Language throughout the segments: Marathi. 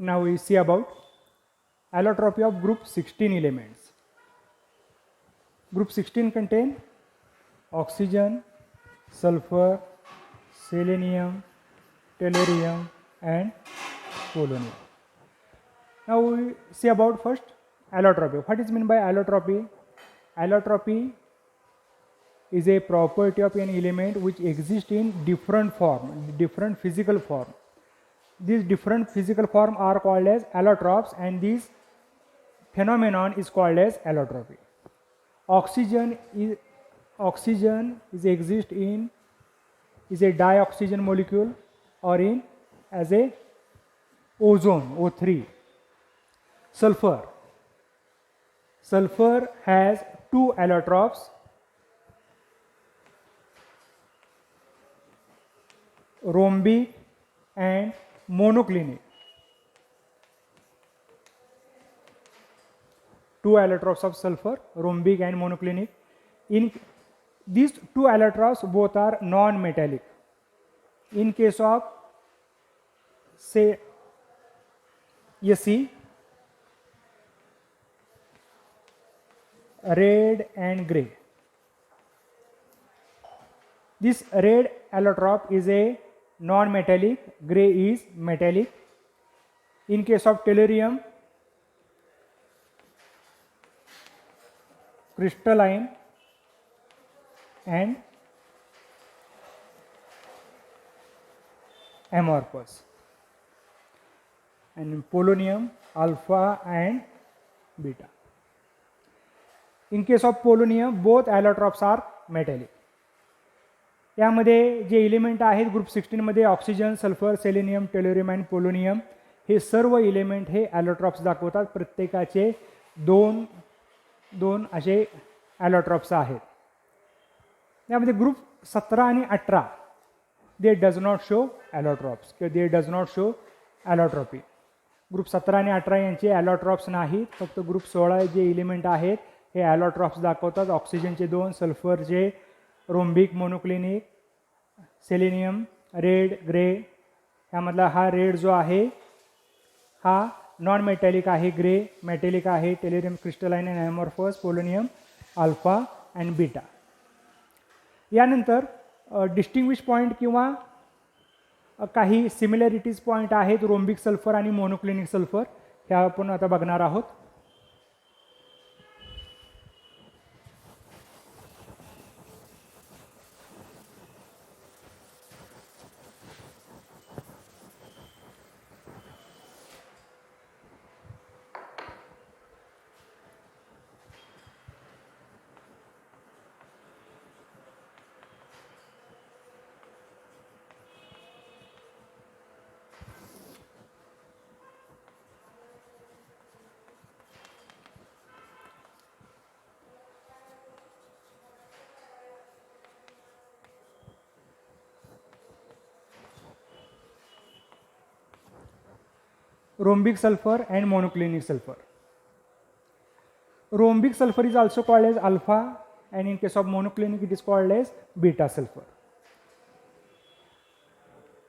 Now we see about allotropy of group 16 elements. Group 16 contain oxygen, sulfur, selenium, tellurium and polonium. Now we see about first allotropy. What is meant by allotropy? Allotropy is a property of an element which exists in different form, different physical form. These different physical form are called as allotropes, and this phenomenon is called as allotropy. Oxygen is exist in is a dioxygen molecule or in as a ozone O3. Sulfur has two allotropes, rhombic and monoclinic. Two allotropes of sulfur, rhombic and monoclinic. In these two allotropes both are non-metallic. In case of say Fe, red and gray. This red allotrope is a non-metallic, gray is metallic. In case of tellurium, crystalline and amorphous. And polonium, alpha and beta. In case of polonium, both allotropes are metallic. यामध्ये जे एलिमेंट आहेत ग्रुप 16 मध्ये ऑक्सिजन, सल्फर, सेलेनियम, टेल्युरियम आणि पोलोनियम हे सर्व एलिमेंट हे ॲलोट्रॉप्स दाखवतात. प्रत्येकाचे दोन दोन असे ॲलोट्रॉप्स आहेत. यामध्ये ग्रुप 17 आणि 18 they does not show allotropes किंवा they does not show allotropy. Group 17 आणि 18 यांचे ॲलोट्रॉप्स नाहीत. फक्त ग्रुप 16 जे एलिमेंट आहेत हे ॲलोट्रॉप्स दाखवतात. ऑक्सिजनचे 2, सल्फरचे, rhombic, monoclinic, selenium, red, grey. यामधला हा रेड जो आहे हा नॉन मेटॅलिक आहे, ग्रे मेटॅलिक आहे, tellurium crystalline and amorphous, polonium alpha and beta. यानंतर डिस्टिंग्विश पॉईंट किंवा काही सिमिलॅरिटीज पॉईंट आहेत रोम्बिक सल्फर आणि मोनोक्लिनिक सल्फर, ह्या आपण आता बघणार आहोत. Rhombic sulfur and monoclinic sulfur. Rhombic sulfur is also called as alpha, and in case of monoclinic it is called as beta sulfur.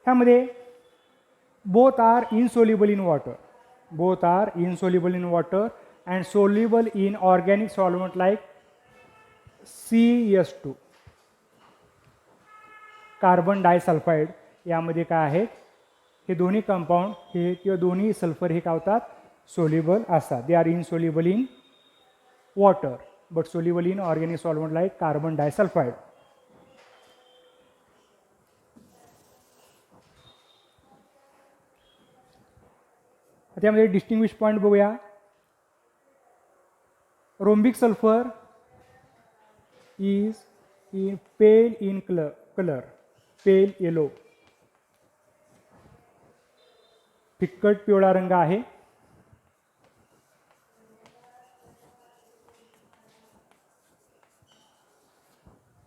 ह्यामध्ये both are insoluble in water. Both are insoluble in water and soluble in organic solvent like CS2. Carbon disulphide यामध्ये काय आहे, हे दोन्ही कंपाऊंड हे किंवा दोन्ही सल्फर हे काय होतात, सोल्युबल असतात. They are insoluble in water but soluble in organic solvent like carbon disulphide. त्यामध्ये डिस्टिंग्विश पॉईंट बघूया. Rhombic sulphur is in pale in colour, pale yellow, फिक्कट पिवळा रंग आहे.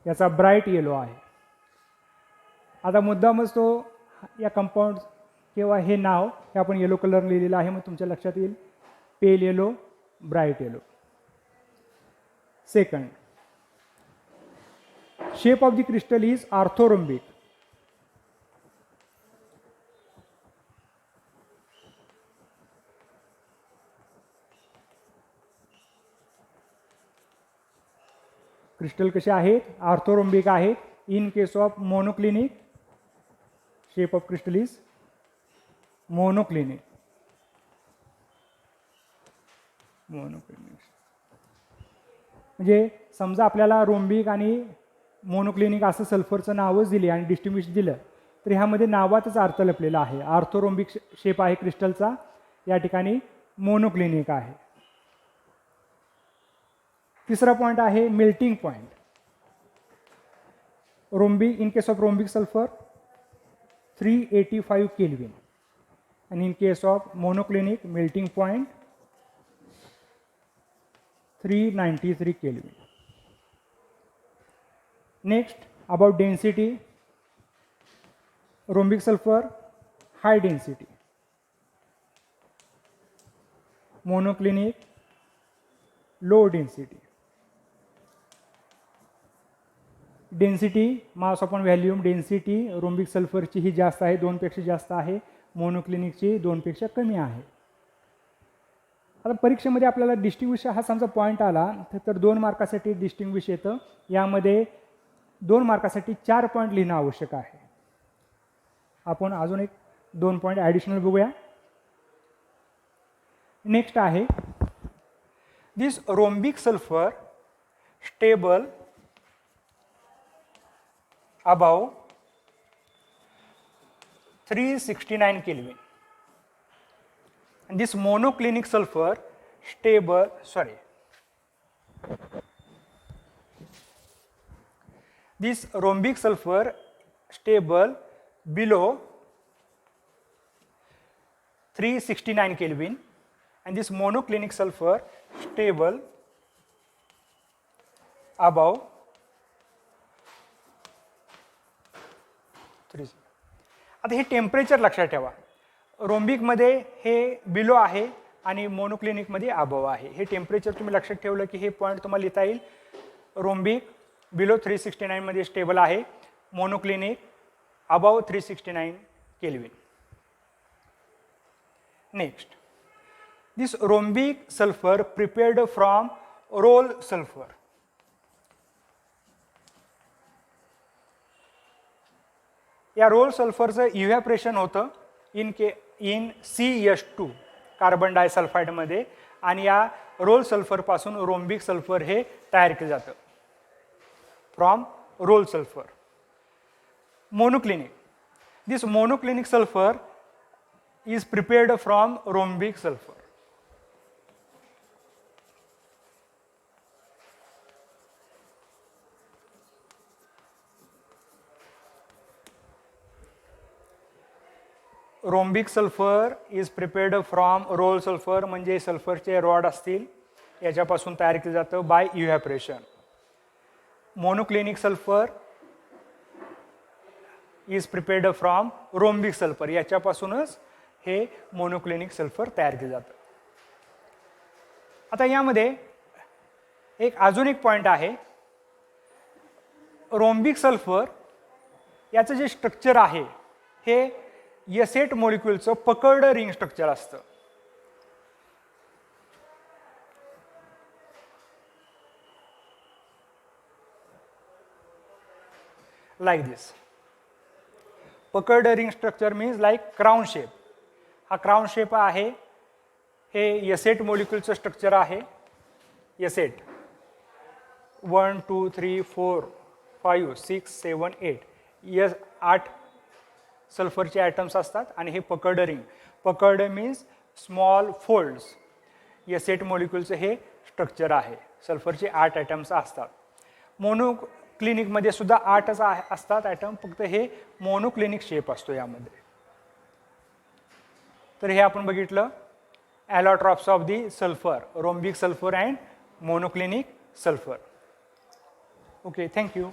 याचा ब्राईट येलो आहे. आता मुद्दामच तो या कंपाऊंड किंवा हे नाव हे आपण येलो कलर लिहिलेलं आहे, मग तुमच्या लक्षात येईल pale yellow, bright yellow. Second, shape of the crystal is orthorhombic. Crystal कसे आहेत, ऑर्थोरोम्बिक आहेत. In case of monoclinic shape of crystal is monoclinic. म्हणजे समजा आपल्याला रोम्बिक आणि मोनोक्लिनिक असं सल्फरचं नावच दिले आणि डिस्टिंग्विश दिलं तर ह्यामध्ये नावातच अर्थ लपलेला आहे. ऑर्थोरोम्बिक शेप आहे क्रिस्टलचा, या ठिकाणी मोनोक्लिनिक आहे. तिसरा पॉईंट आहे melting point. Rhombic, in case of rhombic sulphur 385 kelvin and in case of monoclinic melting point 393 Kelvin. Next, about density. Rhombic sulfur high density, monoclinic low density. Density mass upon volume density rhombic सल्फरची ही जास्त आहे, 2 पेक्षा जास्त आहे. मोनोक्लिनिकची 2 पेक्षा कमी आहे. आता परीक्षेमध्ये आपल्याला डिस्टिंग्विश हा समजा पॉईंट आला तर 2 मार्कासाठी डिस्टिंग्विश येतं. यामध्ये 2 मार्कासाठी 4 पॉईंट लिहिणं आवश्यक आहे. आपण अजून एक 2 पॉईंट ॲडिशनल बघूया. नेक्स्ट आहे this rhombic sulphur stable above 369 Kelvin and this monoclinic sulfur stable this rhombic sulfur stable below 369 Kelvin and this monoclinic sulfur stable above 3. आता हे टेम्परेचर लक्षात ठेवा. रोम्बिकमध्ये हे बिलो आहे आणि मोनोक्लिनिकमध्ये अबव आहे. हे टेम्परेचर तुम्ही लक्षात ठेवलं की हे पॉईंट तुम्हाला लिहिता येईल. रोम्बिक बिलो 369 मध्ये स्टेबल आहे, monoclinic above 369 kelvin. Next, this rhombic sulphur prepared from roll sulphur. या रोल सल्फरचं इव्हॅपरेशन होतं इन CH2 कार्बन डायसल्फाइडमध्ये आणि या रोल सल्फरपासून रोम्बिक सल्फर हे तयार केलं जातं from roll sulphur. Monoclinic, this monoclinic sulphur is prepared from rhombic sulphur. Rhombic sulphur is prepared from roll sulphur म्हणजे सल्फरचे रॉड असतील याच्यापासून तयार केलं जातं by evaporation. Monoclinic sulphur is prepared from rhombic sulphur, याच्यापासूनच हे मोनोक्लिनिक सल्फर तयार केलं जातं. आता यामध्ये एक अजून एक पॉईंट आहे. रोम्बिक सल्फर याचं जे स्ट्रक्चर आहे हे एसेट मॉलिक्यूलचं पकर्ड रिंग स्ट्रक्चर असतं. Like this. Puckered ring structure means like crown shape. हा क्राउन शेप आहे. हे एसेट मॉलिक्यूलचं स्ट्रक्चर आहे. एसेट 1 2 3 4 5 6 7 8 8 सल्फरचे ॲटम्स असतात आणि हे puckered ring. Puckered means small folds. S eight मॉलिक्यूलचं हे स्ट्रक्चर आहे. सल्फरचे 8 ॲटम्स असतात. मोनोक्लिनिकमध्ये सुद्धा 8च असतात ॲटम, फक्त हे मोनोक्लिनिक शेप असतो यामध्ये. तर हे आपण बघितलं allotropes of the sulphur, rhombic sulphur and monoclinic sulphur. Okay, thank you.